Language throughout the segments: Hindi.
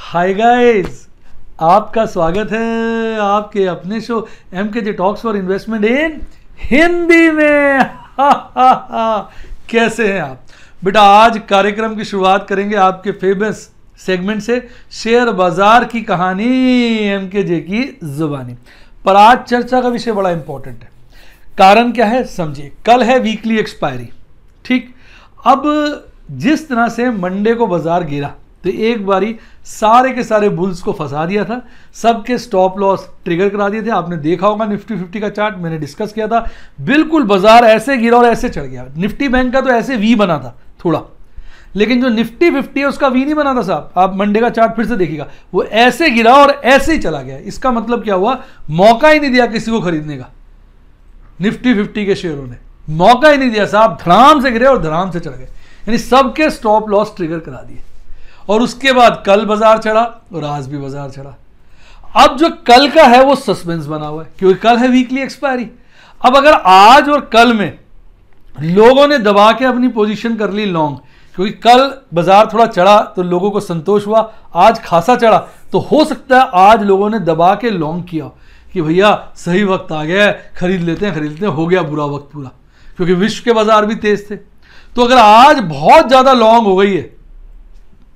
हाय गाइस, आपका स्वागत है आपके अपने show MKJ talks for investment इन हिंदी में। कैसे हैं आप बेटा? आज कार्यक्रम की शुरुआत करेंगे आपके फेमस सेगमेंट से, शेयर बाजार की कहानी MKJ की जुबानी पर। आज चर्चा का विषय बड़ा इंपॉर्टेंट है। कारण क्या है समझिए। कल है वीकली एक्सपायरी, ठीक। अब जिस तरह से मंडे को बाजार गिरा तो एक बारी सारे के सारे बुल्स को फंसा दिया था, सबके स्टॉप लॉस ट्रिगर करा दिए थे। आपने देखा होगा निफ्टी 50 का चार्ट, मैंने डिस्कस किया था। बिल्कुल बाजार ऐसे गिरा और ऐसे चढ़ गया। निफ्टी बैंक का तो ऐसे वी बना था थोड़ा, लेकिन जो निफ्टी 50 है उसका वी नहीं बना था साहब। आप मंडे का चार्ट फिर से देखिएगा, वो ऐसे गिरा और ऐसे ही चला गया। इसका मतलब क्या हुआ? मौका ही नहीं दिया किसी को खरीदने का। निफ्टी 50 के शेयरों ने मौका ही नहीं दिया साहब, धड़ाम से गिरे और धड़ाम से चढ़ गए, यानी सबके स्टॉप लॉस ट्रिगर करा दिए। और उसके बाद कल बाजार चढ़ा और आज भी बाजार चढ़ा। अब जो कल का है वो सस्पेंस बना हुआ है, क्योंकि कल है वीकली एक्सपायरी। अब अगर आज और कल में लोगों ने दबा के अपनी पोजीशन कर ली लॉन्ग, क्योंकि कल बाजार थोड़ा चढ़ा तो लोगों को संतोष हुआ, आज खासा चढ़ा तो हो सकता है आज लोगों ने दबा के लॉन्ग किया कि भैया सही वक्त आ गया है, खरीद लेते हैं, हो गया बुरा वक्त पूरा, क्योंकि विश्व के बाजार भी तेज थे। तो अगर आज बहुत ज्यादा लॉन्ग हो गई है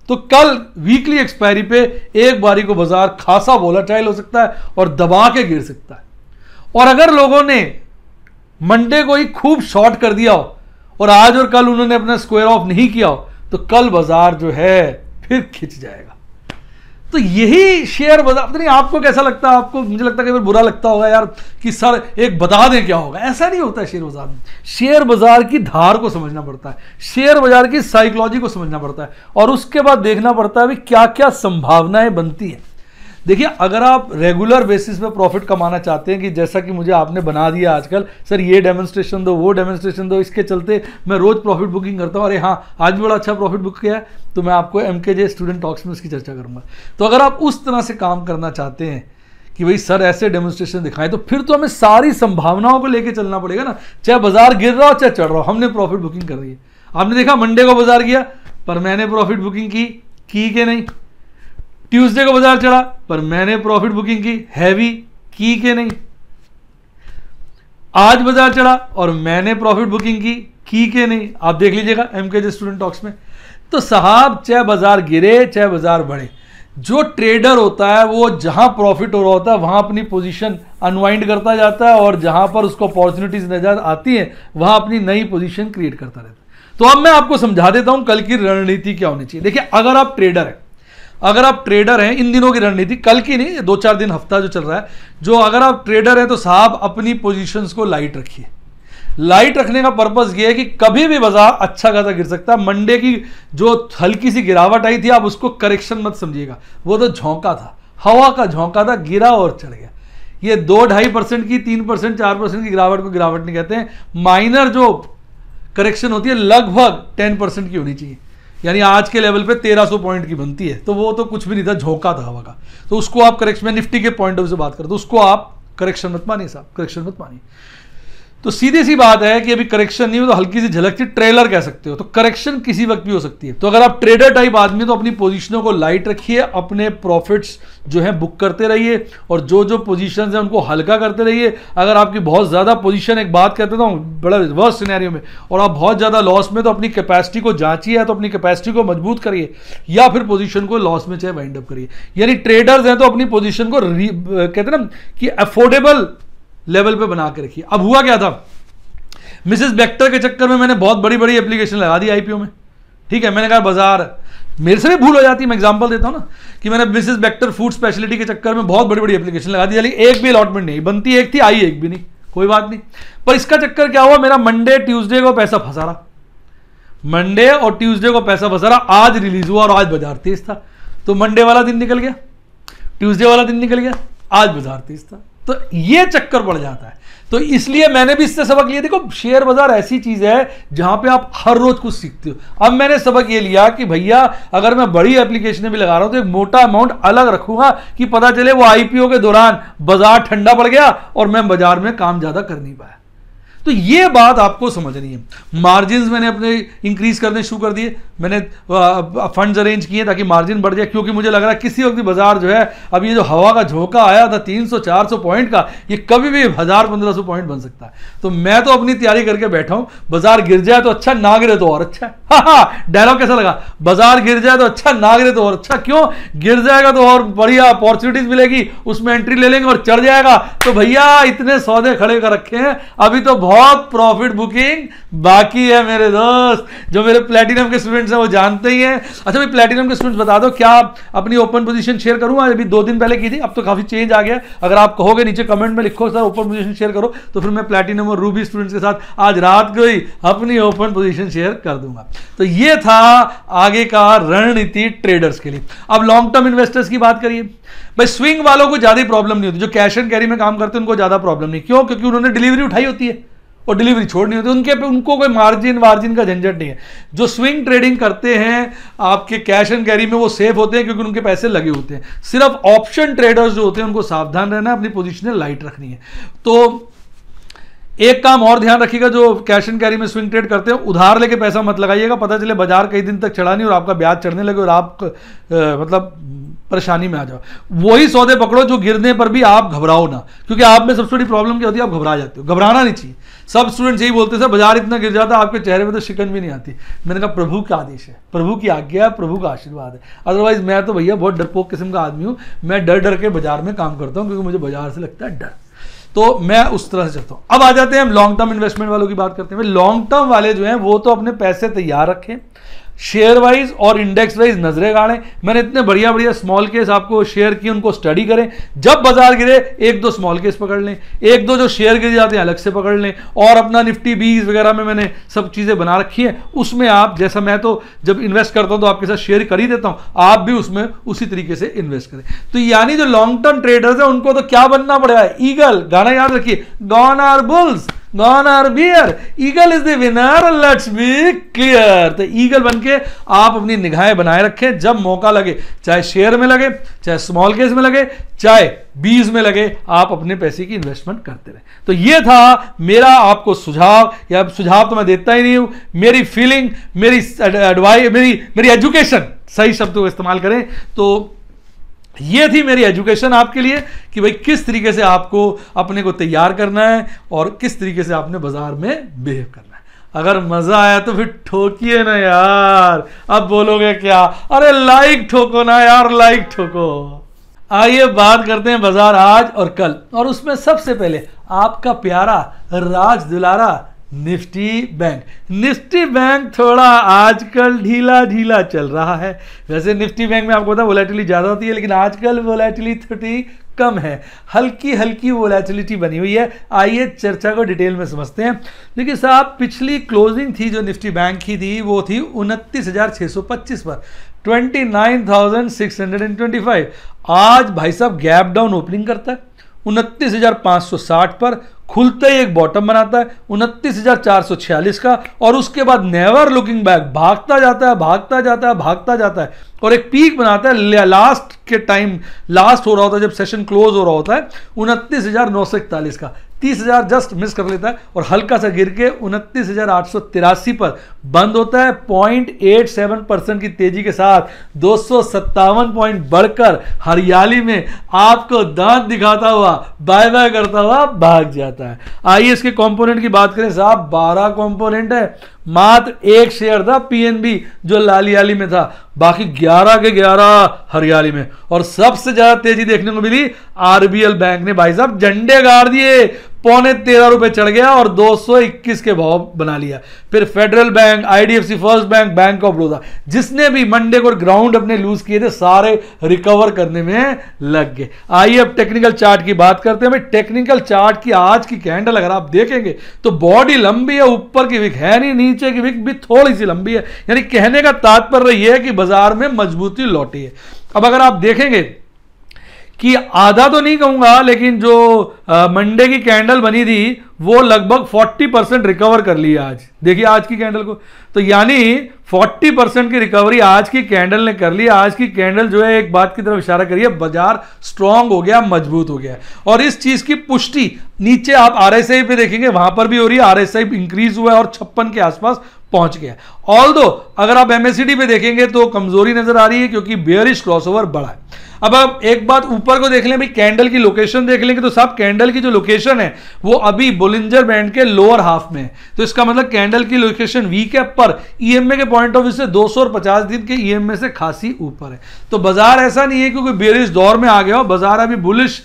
तो कल वीकली एक्सपायरी पे एक बारी को बाजार खासा वोलेटाइल हो सकता है और दबा के गिर सकता है। और अगर लोगों ने मंडे को ही खूब शॉर्ट कर दिया हो और आज और कल उन्होंने अपना स्क्वायर ऑफ नहीं किया हो तो कल बाजार जो है फिर खिंच जाएगा। तो यही शेयर बाजार, नहीं आपको कैसा लगता है? आपको, मुझे लगता है कि बुरा लगता होगा यार कि सर एक बता दें क्या होगा। ऐसा नहीं होता है शेयर बाजार में। शेयर बाजार की धार को समझना पड़ता है, शेयर बाजार की साइकोलॉजी को समझना पड़ता है और उसके बाद देखना पड़ता है भी क्या क्या संभावनाएं बनती हैं। देखिए, अगर आप रेगुलर बेसिस पे प्रॉफिट कमाना चाहते हैं कि जैसा कि मुझे आपने बना दिया आजकल, सर ये डेमोन्स्ट्रेशन दो, वो डेमोन्स्ट्रेशन दो, इसके चलते मैं रोज प्रॉफिट बुकिंग करता हूँ। अरे हाँ, आज भी बड़ा अच्छा प्रॉफिट बुक किया है, तो मैं आपको MKJ स्टूडेंट टॉक्स में उसकी चर्चा करूंगा। तो अगर आप उस तरह से काम करना चाहते हैं कि भाई सर ऐसे डेमोन्स्ट्रेशन दिखाएं, तो फिर तो हमें सारी संभावनाओं को लेकर चलना पड़ेगा ना। चाहे बाजार गिर रहा हो चाहे चढ़ रहा हो, हमने प्रॉफिट बुकिंग कर रही है। आपने देखा मंडे को बाजार गया पर मैंने प्रॉफिट बुकिंग की कि नहीं। ट्यूसडे को बाजार चढ़ा पर मैंने प्रॉफिट बुकिंग की, हैवी की के नहीं। आज बाजार चढ़ा और मैंने प्रॉफिट बुकिंग की के नहीं। आप देख लीजिएगा MKJ स्टूडेंट टॉक्स में। तो साहब चाहे बाजार गिरे चाहे बाजार बढ़े, जो ट्रेडर होता है वो जहां प्रॉफिट हो रहा होता है वहां अपनी पोजीशन अनवाइंड करता जाता है और जहां पर उसको अपॉर्चुनिटीज नजर आती है वहां अपनी नई पोजीशन क्रिएट करता रहता है। तो अब मैं आपको समझा देता हूं कल की रणनीति क्या होनी चाहिए। देखिए, अगर आप ट्रेडर हैं, इन दिनों की रणनीति, कल की नहीं, 2-4 दिन हफ्ता जो चल रहा है, जो अगर आप ट्रेडर हैं तो साहब अपनी पोजीशंस को लाइट रखिए। लाइट रखने का पर्पस ये है कि कभी भी बाजार अच्छा खासा गिर सकता है। मंडे की जो हल्की सी गिरावट आई थी, आप उसको करेक्शन मत समझिएगा, वो तो झोंका था, हवा का झोंका था, गिरा और चढ़ गया। ये 2-2.5% की, 3%, 4% की गिरावट को गिरावट नहीं कहते हैं। माइनर जो करेक्शन होती है लगभग 10% की होनी चाहिए, यानी आज के लेवल पे 1300 पॉइंट की बनती है, तो वो तो कुछ भी नहीं था, झोंका था हवा का। तो उसको आप करेक्शन, में निफ्टी के पॉइंट ऑफ व्यू से बात करें तो उसको आप करेक्शन मत मानिए साहब, करेक्शन मत मानिए। तो सीधी सी बात है कि अभी करेक्शन नहीं हो तो हल्की सी झलक सी ट्रेलर कह सकते हो। तो करेक्शन किसी वक्त भी हो सकती है। तो अगर आप ट्रेडर टाइप आदमी तो अपनी पोजीशनों को लाइट रखिए, अपने प्रॉफिट्स जो है बुक करते रहिए और जो जो पोजीशंस हैं उनको हल्का करते रहिए। अगर आपकी बहुत ज़्यादा पोजीशन, एक बात कहते था बड़ा वर्स्ट सिनेरियो में, और आप बहुत ज़्यादा लॉस में, तो अपनी कैपेसिटी को जांचिए, तो अपनी कैपेसिटी को मजबूत करिए या फिर पोजीशन को लॉस में चाहे वाइंड अप करिए। यानी ट्रेडर्स हैं तो अपनी पोजीशन को कहते हैं ना कि अफोर्डेबल लेवल पे बना के रखिए। अब हुआ क्या था, मिसेस बेक्टर के चक्कर में मैंने बहुत बड़ी बड़ी एप्लीकेशन लगा दी IPO में, ठीक है। मैंने कहा बाजार, मेरे से भी भूल हो जाती है, मैं एग्जांपल देता हूं ना, कि मैंने मिसेस बेक्टर फूड स्पेशलिटी के चक्कर में बहुत बड़ी बड़ी एप्लीकेशन लगा दी, एक भी अलॉटमेंट नहीं बनती, एक थी आई एक भी नहीं, कोई बात नहीं। पर इसका चक्कर क्या हुआ, मेरा मंडे ट्यूसडे को पैसा फंसा रहा, मंडे और ट्यूसडे को पैसा फंसा रहा। आज रिलीज हुआ और आज बाजार तेज था, तो मंडे वाला दिन निकल गया, ट्यूसडे वाला दिन निकल गया, आज बाजार तेज था। तो ये चक्कर पड़ जाता है। तो इसलिए मैंने भी इससे सबक लिया। देखो, शेयर बाजार ऐसी चीज है जहां पे आप हर रोज कुछ सीखते हो। अब मैंने सबक ये लिया कि भैया अगर मैं बड़ी एप्लीकेशन भी लगा रहा हूं तो एक मोटा अमाउंट अलग रखूंगा कि पता चले वो IPO के दौरान बाजार ठंडा पड़ गया और मैं बाजार में काम ज्यादा कर नहीं पाया। तो ये बात आपको समझनी है। मार्जिन मैंने अपने इंक्रीज करने शुरू कर दिए, मैंने फंड्स अरेंज किए ताकि मार्जिन बढ़ जाए, क्योंकि मुझे लग रहा है किसी वक्त भी बाजार जो है, अब ये जो हवा का झोंका आया था 300-400 पॉइंट का, ये कभी भी 1000-1500 पॉइंट बन सकता है। तो मैं तो अपनी तैयारी करके बैठा हूं, बाजार गिर जाए तो अच्छा, ना गिरे तो और अच्छा। डायलॉग कैसा लगा? बाजार गिर जाए तो अच्छा, ना गिरे तो और अच्छा। क्यों? गिर जाएगा तो और बढ़िया अपॉर्चुनिटीज मिलेगी, उसमें एंट्री ले लेंगे, और चढ़ जाएगा तो भैया इतने सौदे खड़े कर रखे हैं, अभी तो बहुत प्रॉफिट बुकिंग बाकी है मेरे दोस्त। जो मेरे प्लैटिनम के स्टूडेंट्स हैं वो जानते ही हैं। अच्छा भाई, प्लैटिनम के स्टूडेंट्स बता दो, क्या अपनी ओपन पोजीशन शेयर करूं? आज अभी 2 दिन पहले की थी, अब तो काफी चेंज आ गया। अगर आप कहोगे नीचे कमेंट में लिखो सर ओपन पोजीशन शेयर करो, तो फिर मैं प्लैटिनम और रूबी स्टूडेंट्स के साथ आज रात को ही अपनी ओपन पोजीशन शेयर कर दूंगा। तो ये था आगे का रणनीति ट्रेडर्स के लिए। अब लॉन्ग टर्म इन्वेस्टर्स की बात करिए। भाई स्विंग वालों को ज्यादा प्रॉब्लम नहीं होती, जो कैश एंड कैरी में काम करते हैं उनको ज्यादा प्रॉब्लम नहीं। क्यों? क्योंकि उन्होंने डिलीवरी उठाई होती है और डिलीवरी छोड़नी होती है, उनको कोई मार्जिन का झंझट नहीं है। जो स्विंग ट्रेडिंग करते हैं आपके कैश एंड कैरी में, वो सेफ होते हैं क्योंकि उनके पैसे लगे होते हैं। सिर्फ ऑप्शन ट्रेडर्स जो होते हैं उनको सावधान रहना है, अपनी पोजीशनें लाइट रखनी है। तो एक काम और ध्यान रखिएगा, जो कैश एंड कैरी में स्विंग ट्रेड करते हैं, उधार लेके पैसा मत लगाइएगा। पता चले बाजार कई दिन तक चढ़ा नहीं और आपका ब्याज चढ़ने लगे और आप मतलब परेशानी में आ जाओ। वही सौदे पकड़ो जो गिरने पर भी आप घबराओ ना, क्योंकि आप में सबसे बड़ी प्रॉब्लम क्या होती है? आप घबरा जाते हो। घबराना नहीं चाहिए। सब स्टूडेंट्स यही बोलते हैं, सर बाजार इतना गिर जाता है, आपके चेहरे पे तो शिकन भी नहीं आती। मैंने कहा प्रभु का आदेश है, प्रभु की आज्ञा है, प्रभु का आशीर्वाद है। अदरवाइज मैं तो भैया बहुत डरपोक किस्म का आदमी हूं। मैं डर डर के बाजार में काम करता हूं, क्योंकि मुझे बाजार से लगता है डर। तो मैं उस तरह से चलता हूं। अब आ जाते हैं हम लॉन्ग टर्म इन्वेस्टमेंट वालों की बात करते हैं। लॉन्ग टर्म वाले जो हैं वो तो अपने पैसे तैयार रखें, शेयर वाइज और इंडेक्स वाइज नजरें गाड़ें। मैंने इतने बढ़िया बढ़िया स्मॉल केस आपको शेयर किए, उनको स्टडी करें। जब बाजार गिरे 1-2 स्मॉल केस पकड़ लें, 1-2 जो शेयर गिर जाते हैं अलग से पकड़ लें, और अपना निफ्टी 20 वगैरह में मैंने सब चीजें बना रखी हैं। उसमें आप, जैसा मैं तो जब इन्वेस्ट करता हूं तो आपके साथ शेयर कर ही देता हूं, आप भी उसमें उसी तरीके से इन्वेस्ट करें। तो यानी जो लॉन्ग टर्म ट्रेडर्स है उनको तो क्या बनना पड़ेगा? ईगल। गाना याद रखिए, gone are bulls, gone are bear, eagle is the winner, let's be clear. तो ईगल बनके आप अपनी निगाहें बनाए रखें। जब मौका लगे, चाहे शेयर में लगे, चाहे स्मॉल केस में लगे, चाहे 20 में लगे, आप अपने पैसे की इन्वेस्टमेंट करते रहे। तो ये था मेरा आपको सुझाव, या सुझाव तो मैं देता ही नहीं हूं, मेरी फीलिंग, मेरी एडवाइस, मेरी एजुकेशन, सही शब्द को इस्तेमाल करें तो ये थी मेरी एजुकेशन आपके लिए, कि भाई किस तरीके से आपको अपने को तैयार करना है और किस तरीके से आपने बाजार में बिहेव करना है। अगर मजा आया तो फिर ठोकिए ना यार। अब बोलोगे क्या? अरे लाइक ठोको ना यार, लाइक ठोको। आइए बात करते हैं बाजार आज और कल, और उसमें सबसे पहले आपका प्यारा राज दुलारा निफ्टी बैंक। निफ्टी बैंक थोड़ा आजकल ढीला ढीला चल रहा है। वैसे निफ्टी बैंक में आपको पता है वोलेटिलिटी ज़्यादा होती है, लेकिन आजकल वोलेटिलिटी कम है, हल्की हल्की वोलेटिलिटी बनी हुई है। आइए चर्चा को डिटेल में समझते हैं। देखिए साहब, पिछली क्लोजिंग थी जो निफ्टी बैंक की थी, वो थी 29,625 पर, 29,625। आज भाई साहब गैप डाउन ओपनिंग करता है 29,560 पर, खुलते ही एक बॉटम बनाता है 29,446 का, और उसके बाद नेवर लुकिंग बैक भागता जाता है, भागता जाता है, भागता जाता है, और एक पीक बनाता है लास्ट के टाइम, लास्ट हो रहा होता है जब सेशन क्लोज हो रहा होता है 29,941 का। 30,000 जस्ट मिस कर लेता है और हल्का सा गिर के 29,883 पर बंद होता है। 0.87% की तेजी के साथ 257 पॉइंट बढ़कर हरियाली में आपको दांत दिखाता हुआ, बाय बाय करता हुआ भाग जाता है। आइए इसके कंपोनेंट की बात करें साहब। 12 कंपोनेंट है, मात्र एक शेयर था पीएनबी जो लालियाली में था, बाकी 11 के 11 हरियाली में। और सबसे ज्यादा तेजी देखने को मिली आरबीएल बैंक ने, भाई साहब झंडे गाड़ दिए, 13.25 रुपए चढ़ गया और 221 के भाव बना लिया। फिर federal bank, IDFC first bank, bank of Baroda, जिसने भी मंडे को ग्राउंड अपने लूज किए थे, सारे रिकवर करने में लग गए। आइए अब टेक्निकल चार्ट की बात करते हैं। भाई टेक्निकल चार्ट की आज की कैंडल अगर आप देखेंगे तो बॉडी लंबी है, ऊपर की विक है नहीं, नीचे की विक भी थोड़ी सी लंबी है, यानी कहने का तात्पर्य यह है कि बाजार में मजबूती लौटी है। अब अगर आप देखेंगे कि आधा तो नहीं कहूंगा, लेकिन जो मंडे की कैंडल बनी थी वो लगभग 40% रिकवर कर ली आज। देखिए आज की कैंडल को, तो यानी 40% की रिकवरी आज की कैंडल ने कर ली। आज की कैंडल जो है एक बात की तरफ इशारा करिए, बाजार स्ट्रांग हो गया, मजबूत हो गया। और इस चीज की पुष्टि नीचे आप आरएसआई पे देखेंगे, वहां पर भी हो रही है। आरएसआई इंक्रीज हुआ है और 56 के आसपास पहुंच गया। ऑल्दो अगर आप एमएससीडी पे देखेंगे तो कमजोरी नजर आ रही है, क्योंकि बेयरिश क्रॉसओवर बढ़ा है। अब आप एक बात ऊपर को देख लें भाई, कैंडल की लोकेशन देख लेंगे तो साहब कैंडल की जो लोकेशन है वो अभी बोलिंजर बैंड के लोअर हाफ में है। तो इसका मतलब कैंडल की लोकेशन वीक है, पर ईएमए के पॉइंट ऑफ व्यू से 200 और 50 दिन के ईएमए से खासी ऊपर है। तो बाजार ऐसा नहीं है क्योंकि बेयरिश दौर में आ गया हो, बाजार अभी बुलिश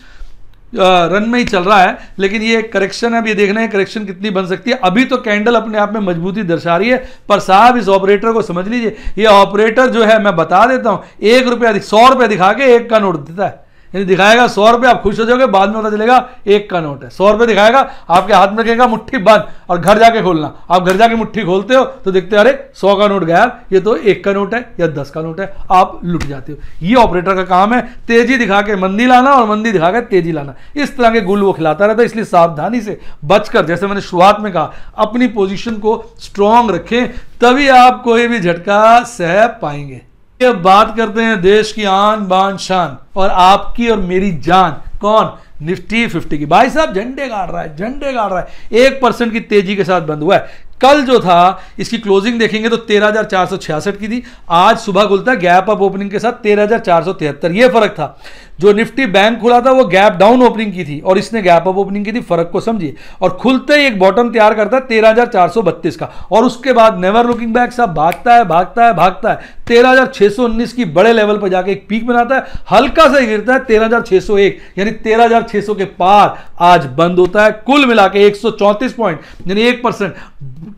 रन में ही चल रहा है। लेकिन ये करेक्शन है, अब ये देखना है करेक्शन कितनी बन सकती है। अभी तो कैंडल अपने आप में मजबूती दर्शा रही है, पर साहब इस ऑपरेटर को समझ लीजिए, ये ऑपरेटर जो है मैं बता देता हूं, 1 रुपया 100 रुपया दिखा के 1 का नोट देता है। यानी दिखाएगा 100 रुपये, आप खुश हो जाओगे, बाद में पता चलेगा 1 का नोट है। 100 रुपये दिखाएगा, आपके हाथ में रखेगा मुट्ठी बंद, और घर जाके खोलना। आप घर जाके मुट्ठी खोलते हो तो देखते हो अरे 100 का नोट गायब, ये तो 1 का नोट है या 10 का नोट है, आप लुट जाते हो। ये ऑपरेटर का काम है, तेजी दिखा के मंदी लाना और मंदी दिखा के तेजी लाना। इस तरह के गुल वो खिलाता रहता है। इसलिए सावधानी से बचकर, जैसे मैंने शुरुआत में कहा, अपनी पोजीशन को स्ट्रांग रखें, तभी आप कोई भी झटका सह पाएंगे। ये बात करते हैं देश की आन बान शान और आपकी और मेरी जान, कौन? निफ्टी 50 की। भाई साहब झंडे गाड़ रहा है, झंडे गाड़ रहा है। 1% की तेजी के साथ बंद हुआ है। कल जो था इसकी क्लोजिंग देखेंगे तो 13,466 की थी। आज सुबह खुलता है गैप अप ओपनिंग के साथ 13,473। ये फर्क था। जो निफ्टी बैंक खुला था वो गैप डाउन ओपनिंग की थी और इसने गैप अप ओपनिंग की थी। फर्क को समझिए। और खुलते ही एक बॉटम तैयार करता है 13,432 का, और उसके बाद नेवर लुकिंग बैक साहब भागता है भागता है भागता है 13,619 की बड़े लेवल पर जाके एक पीक बनाता है, हल्का सा गिरता है 13,601, यानी 13,600 के पार आज बंद होता है। कुल मिला के 134 पॉइंट यानी 1%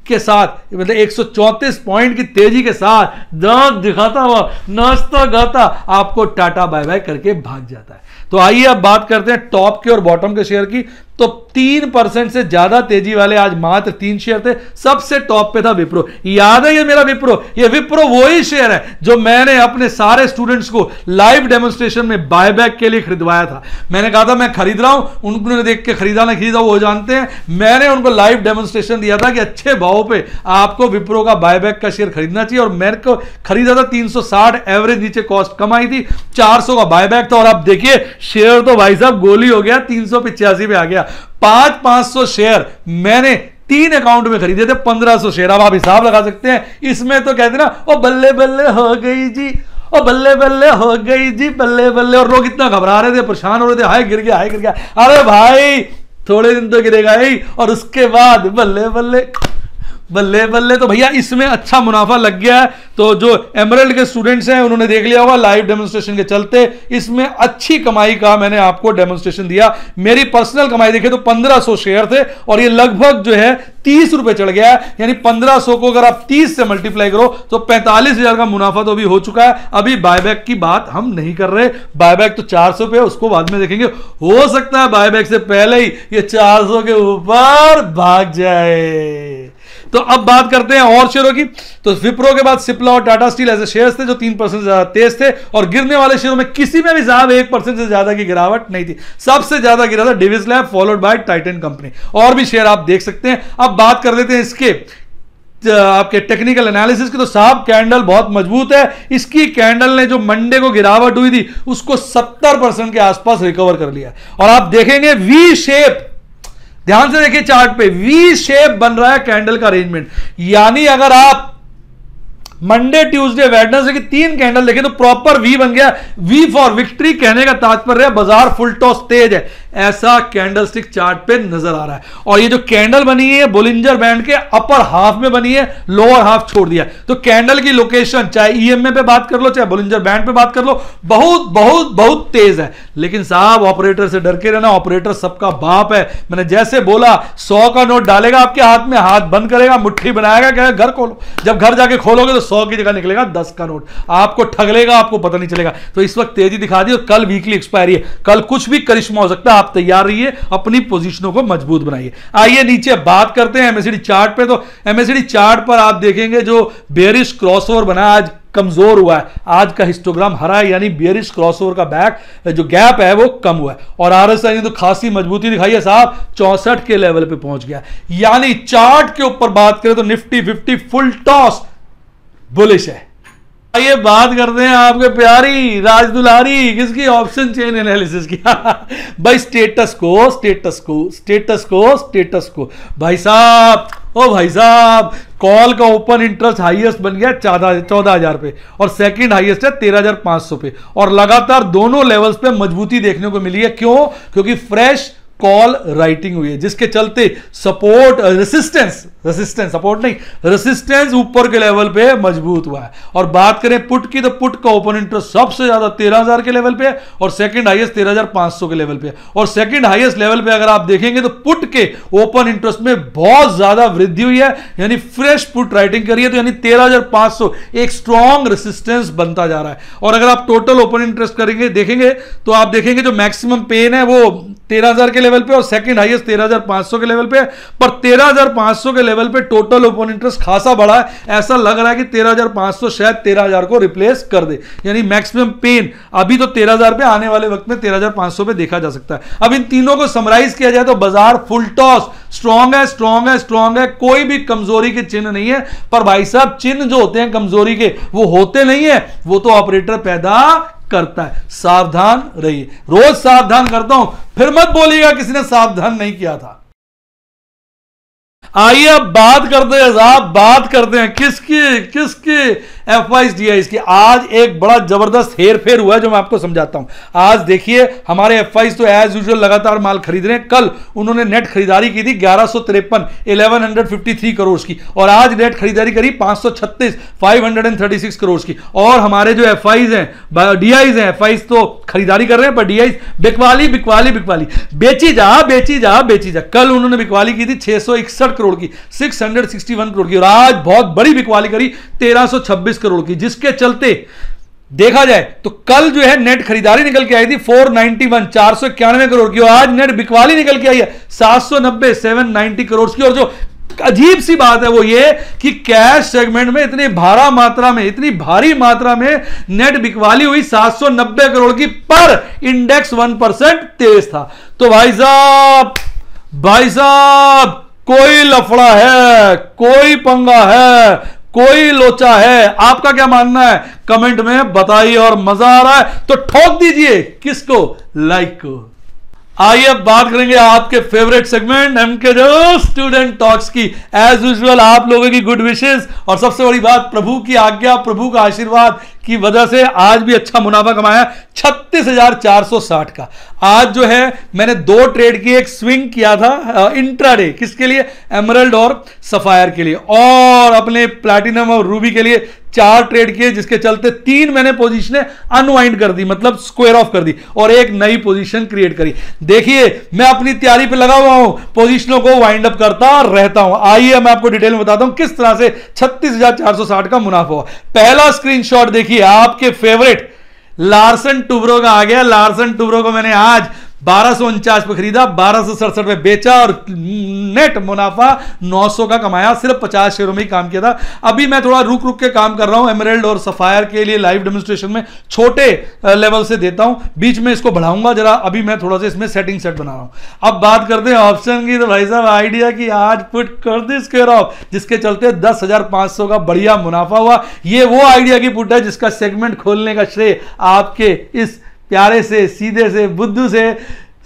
के साथ, मतलब 134 पॉइंट की तेजी के साथ दांत दिखाता हुआ नाचता गाता आपको टाटा बाय बाय करके भाग जाता है। तो आइए अब बात करते हैं टॉप के और बॉटम के शेयर की। तो 3% से ज्यादा तेजी वाले आज मात्र 3 शेयर थे। सबसे टॉप पे था विप्रो। याद है ये मेरा विप्रो, ये विप्रो वही शेयर है जो मैंने अपने सारे स्टूडेंट्स को लाइव डेमोन्स्ट्रेशन में बायबैक के लिए खरीदवाया था। मैंने कहा था मैं खरीद रहा हूं, उन्होंने देख के खरीदा नहीं खरीदा वो जानते हैं। मैंने उनको लाइव डेमोन्स्ट्रेशन दिया था कि अच्छे भाव पे आपको विप्रो का बायबैक का शेयर खरीदना चाहिए, और मैंने को खरीदा था 360 एवरेज, नीचे कॉस्ट कम आई थी, 400 का बायबैक था। और आप देखिए शेयर तो भाई साहब गोली हो गया, 385 पे आ गया। 500 शेयर मैंने 3 अकाउंट में खरीदे थे, 1500 शेयर। अब आप हिसाब लगा सकते हैं। इसमें तो कहते ना ओ बल्ले बल्ले हो गई जी, ओ बल्ले बल्ले हो गई जी, बल्ले बल्ले। और लोग इतना घबरा रहे थे, परेशान हो रहे थे, हाय गिर गया हाय गिर गया। अरे भाई थोड़े दिन तो गिरेगा ही, और उसके बाद बल्ले बल्ले बल्ले बल्ले। तो भैया इसमें अच्छा मुनाफा लग गया है। तो जो एमरल्ड के स्टूडेंट्स हैं उन्होंने देख लिया होगा लाइव डेमोन्स्ट्रेशन के चलते, इसमें अच्छी कमाई का मैंने आपको डेमोन्स्ट्रेशन दिया। मेरी पर्सनल कमाई देखे तो 1500 शेयर थे, और ये लगभग जो है 30 रुपए चढ़ गया है। यानी 1500 को अगर आप 30 से मल्टीप्लाई करो तो 45,000 का मुनाफा तो अभी हो चुका है। अभी बायबैक की बात हम नहीं कर रहे, बायबैक तो 400 पे, उसको बाद में देखेंगे। हो सकता है बायबैक से पहले ही ये 400 के ऊपर भाग जाए। तो अब बात करते हैं और शेयरों की। तो विप्रो के बाद सिप्ला और टाटा स्टील ऐसे शेयर्स थे जो 3% से ज्यादा तेज थे, और गिरने वाले शेयरों में किसी में भी साहब 1% से ज्यादा की गिरावट नहीं थी। सबसे ज्यादा गिरा था Divis lab, followed by Titan company. और भी शेयर आप देख सकते हैं। अब बात कर लेते हैं इसके आपके टेक्निकल एनालिसिस की। तो साहब कैंडल बहुत मजबूत है। इसकी कैंडल ने जो मंडे को गिरावट हुई थी उसको 70% के आसपास रिकवर कर लिया। और आप देखेंगे वी शेप, ध्यान से देखिए चार्ट पे, वी शेप बन रहा है कैंडल का अरेंजमेंट। यानी अगर आप मंडे ट्यूसडे वेडनेसडे की 3 कैंडल देखें तो प्रॉपर वी बन गया। वी फॉर विक्ट्री कहने का तात्पर्य है बाजार फुल टॉस तेज है, ऐसा कैंडलस्टिक चार्ट पे नजर आ रहा है। और ये जो कैंडल बनी है बोलिंजर बैंड के अपर हाफ में बनी है, लोअर हाफ छोड़ दिया। तो कैंडल की लोकेशन चाहे ईएमए पे बात कर लो चाहे बोलिंजर बैंड पे बात कर लो, बहुत बहुत बहुत तेज है। लेकिन साहब ऑपरेटर से डर के रहना, ऑपरेटर सबका बाप है। मैंने जैसे बोला 100 का नोट डालेगा आपके हाथ में, हाथ बंद करेगा, मुट्ठी बनाएगा, कहेगा घर खोलो। जब घर जाके खोलोगे तो 100 की जगह निकलेगा 10 का नोट, आपको ठग लेगा, आपको पता नहीं चलेगा। तो इस वक्त तेजी दिखा दी और कल वीकली एक्सपायरी है, कल कुछ भी करिश्मा हो सकता है। आप तैयार रहिए, अपनी पोजीशनों को मजबूत बनाइए। आइए नीचे बात करते हैं एमएससीडी चार्ट पे। तो एमएससीडी चार्ट पर आप देखेंगे जो बेयरिश क्रॉसओवर बना आज कमजोर हुआ है। आज का हिस्टोग्राम हरा है, यानी बियरिश क्रॉसओवर का बैक जो गैप है वो कम हुआ है। और आरएसआई ने तो खासी मजबूती दिखाई है साहब, 64 के लेवल पे पहुंच गया। यानी चार्ट के ऊपर बात करें तो निफ्टी 50 फुल टॉस बुलिश है। आइए बात करते हैं आपके प्यारी राजदुलारी किसकी, ऑप्शन चेन एनालिसिस की। भाई स्टेटस को भाई साहब, ओ भाई साहब, कॉल का ओपन इंटरेस्ट हाईएस्ट बन गया 14,000 पे और सेकंड हाईएस्ट है 13,500 पे, और लगातार दोनों लेवल्स पे मजबूती देखने को मिली है। क्यों? क्योंकि फ्रेश कॉल राइटिंग हुई है, जिसके चलते सपोर्ट रेसिस्टेंस ऊपर के लेवल पे मजबूत हुआ है। और बात करें पुट की, तो पुट का ओपन इंटरेस्ट सबसे ज्यादा 13,000 के लेवल पे और सेकंड हाईएस्ट 13,500 के लेवल पे। और सेकंड हाईएस्ट लेवल पे अगर आप देखेंगे तो पुट के ओपन इंटरेस्ट में बहुत ज्यादा वृद्धि हुई है, यानी फ्रेश पुट राइटिंग करिए तो यानी 13,500 एक स्ट्रॉन्ग रेसिस्टेंस बनता जा रहा है। और अगर आप टोटल ओपन इंटरेस्ट करेंगे देखेंगे तो आप देखेंगे जो मैक्सिमम पेन है वो 13,000 के लेवल पे और सेकंड हाईएस्ट 13,500 के लेवल पे, पर 13,500 के लेवल पे टोटल ओपन इंटरेस्ट खासा बढ़ा है। ऐसा लग रहा है कि 13,500 शायद 13,000 को रिप्लेस कर दे, यानी मैक्सिमम पेन अभी तो 13,000 पे, आने वाले वक्त में 13,500 पे देखा जा सकता है। अब इन तीनों को समराइज किया जाए तो बाजार फुल टॉस स्ट्रॉन्ग है, कोई भी कमजोरी के चिन्ह नहीं है। पर भाई साहब चिन्ह जो होते हैं कमजोरी के वो होते नहीं है, वो तो ऑपरेटर पैदा करता है। सावधान रहिए, रोज सावधान करता हूं, फिर मत बोलिएगा किसी ने सावधान नहीं किया था। आइए अब बात करते हैं किसकी एफआईज डीआईज की। आज एक बड़ा जबरदस्त हेर फेर हुआ है जो मैं आपको समझाता हूं। आज देखिए हमारे एफआईज तो एज यूजुअल लगातार माल खरीद रहे हैं। कल उन्होंने नेट खरीदारी की थी 1153 करोड़ की, और आज नेट खरीदारी करी 536 करोड़ की। और हमारे जो एफआईज हैं, डीआईज हैं, एफआईज तो खरीदारी कर रहे हैं पर डीआईज बिकवाली बेची जा। कल उन्होंने बिकवाली की थी 661 करोड़ की, 661 करोड़ की, और आज बहुत बड़ी बिकवाली करी 1326 करोड़ की, जिसके चलते देखा जाए तो कल जो है नेट खरीदारी निकल के आई थी 491 करोड़ की, और आज नेट बिकवाली निकल के आई है 790 करोड़ की। और जो अजीब सी बात है वो ये कि कैश सेगमेंट में इतनी भारी मात्रा में नेट बिकवाली हुई 790 करोड़ की, पर इंडेक्स 1% तेज था। तो भाई साहब कोई लफड़ा है, कोई पंगा है, कोई लोचा है, आपका क्या मानना है कमेंट में बताइए। और मजा आ रहा है तो ठोक दीजिए किसको, लाइक को। आइए अब बात करेंगे आपके फेवरेट सेगमेंट एमके जो स्टूडेंट टॉक्स की। एज यूजुअल आप लोगों की गुड विशेस और सबसे बड़ी बात प्रभु की आज्ञा, प्रभु का आशीर्वाद की वजह से आज भी अच्छा मुनाफा कमाया 36,460 का। आज जो है मैंने 2 ट्रेड की, एक स्विंग किया था इंट्राडे, किसके लिए, एमरल्ड और सफायर के लिए, और अपने प्लैटिनम और रूबी के लिए 4 ट्रेड किए, जिसके चलते 3 मैंने पोजीशनें अनवाइंड कर दी, मतलब स्क्वायर ऑफ कर दी, और एक नई पोजीशन क्रिएट करी। देखिए मैं अपनी तैयारी पे लगा हुआ हूं, पोजीशनों को वाइंड अप करता रहता हूं। आइए मैं आपको डिटेल में बताता हूं किस तरह से 36,460 का मुनाफा हुआ। पहला स्क्रीनशॉट देखिए, आपके फेवरेट लार्सन टुब्रो का आ गया। लार्सन टुब्रो को मैंने आज 1249 पे खरीदा, 1267 पे बेचा और नेट मुनाफा 900 का कमाया। सिर्फ 50 शेयरों में ही काम किया था। अभी मैं थोड़ा रुक के काम कर रहा हूं एमरल्ड और सफायर के लिए लाइव डेमोन्स्ट्रेशन में, छोटे लेवल से देता हूं, बीच में इसको बढ़ाऊंगा जरा। अभी मैं थोड़ा सा इसमें सेटिंग सेट बना रहा हूं। अब बात करते हैं ऑप्शन की, तो भाई साहब आइडिया की आज पुट कर दी स्क्वायर ऑफ, जिसके चलते 10,500 का बढ़िया मुनाफा हुआ। ये वो आइडिया की पुट है जिसका सेगमेंट खोलने का श्रेय आपके इस प्यारे से, सीधे से, बुद्धू से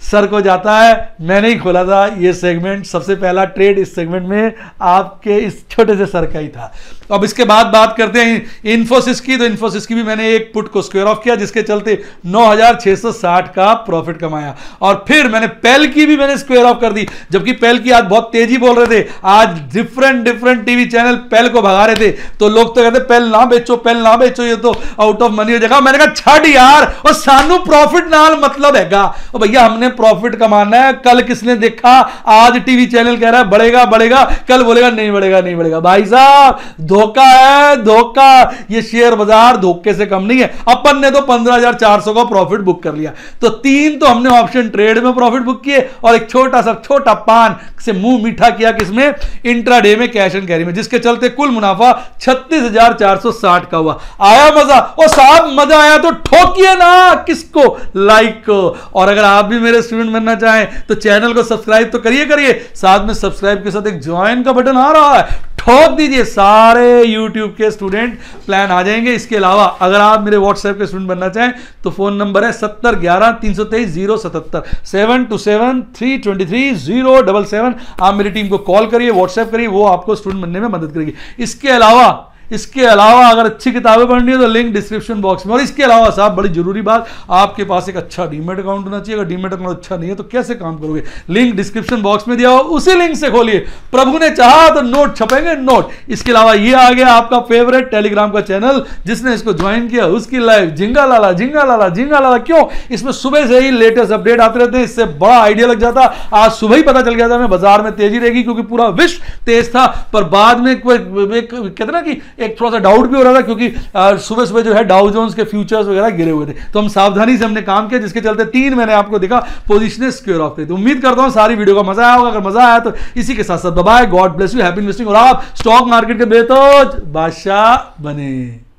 सर को जाता है। मैंने ही खोला था ये सेगमेंट, सबसे पहला ट्रेड इस सेगमेंट में आपके इस छोटे से सर का ही था। अब इसके बाद बात करते हैं इन्फोसिस की, तो इन्फोसिस की भी मैंने एक पुट को स्क्वायर ऑफ किया, जिसके चलते 9,660 का प्रॉफिट कमाया। और फिर मैंने पेल की भी मैंने स्क्वायर ऑफ कर दी, जबकि पेल की आज बहुत तेजी बोल रहे थे। आज डिफरेंट टीवी चैनल पेल को भगा रहे थे, तो लोग तो कहते पेल ना बेचो, ये तो आउट ऑफ मनी हो जाएगा। मैंने कहा छड़ यार, और सानू प्रॉफिट नाल मतलब हैगा। और भैया हमने प्रॉफिट कमाना है। कल किसने देखा, आज टीवी चैनल कह रहा है बढ़ेगा, कल बोलेगा नहीं बढ़ेगा। भाई साहब धोखा है, धोखा। ये शेयर बाजार धोखे से कम नहीं है। अपन ने तो 15,400 का प्रॉफिट बुक कर लिया, तो 3 तो हमने ऑप्शन ट्रेड में प्रॉफिट बुक किए और एक छोटा पान से मुंह मीठा किया किसमें, इंट्राडे में, कैश एंड कैरी में, जिसके चलते कुल मुनाफा 36,460 का हुआ। आया मजा? ओ साहब मजा आया तो ठोकिए ना किसको, लाइक को। और अगर आप भी मेरे स्टूडेंट बनना चाहें तो चैनल को सब्सक्राइब तो करिए, साथ में सब्सक्राइब के साथ एक ज्वाइन का बटन आ रहा है, ठोक दीजिए। सारे YouTube के स्टूडेंट प्लान आ जाएंगे। इसके अलावा अगर आप मेरे व्हाट्सएप के स्टूडेंट बनना चाहें तो फोन नंबर है 7011-323-077 727-323-077। आप मेरी टीम को कॉल करिए, व्हाट्सएप करिए, वो आपको स्टूडेंट बनने में मदद करेगी। इसके अलावा अगर अच्छी किताबें पढ़नी है तो लिंक डिस्क्रिप्शन बॉक्स में। और इसके अलावा साहब बड़ी जरूरी बात, आपके पास एक अच्छा डीमेट अकाउंट होना चाहिए। अगर डीमेट अकाउंट अच्छा नहीं है तो कैसे काम करोगे? लिंक डिस्क्रिप्शन बॉक्स में दिया हो, उसी लिंक से खोलिए। प्रभु ने चाहा तो नोट छपेंगे, नोट। इसके अलावा ये आ गया आपका फेवरेट टेलीग्राम का चैनल, जिसने इसको ज्वाइन किया उसकी लाइफ झिंगा लाला झिंगा लाला झिंगा लाला। क्यों? इसमें सुबह से ही लेटेस्ट अपडेट आते रहते हैं, इससे बड़ा आइडिया लग जाता। आज सुबह ही पता चल गया था हमें बाजार में तेजी रहेगी, क्योंकि पूरा विश्व तेज था। पर बाद में कहते ना कि एक थोड़ा सा डाउट भी हो रहा था, क्योंकि सुबह सुबह जो है डाउ जोन्स के फ्यूचर्स वगैरह गिरे हुए थे। तो हम सावधानी से हमने काम किया, जिसके चलते 3 मैंने आपको देखा पोजीशन स्क्वायर ऑफ थे। तो उम्मीद करता हूं सारी वीडियो का मजा आया होगा। अगर मजा आया तो इसी के साथ साथ दबाए। God bless you, happy investing, और आप स्टॉक मार्केट के बेतोज बादशाह बने।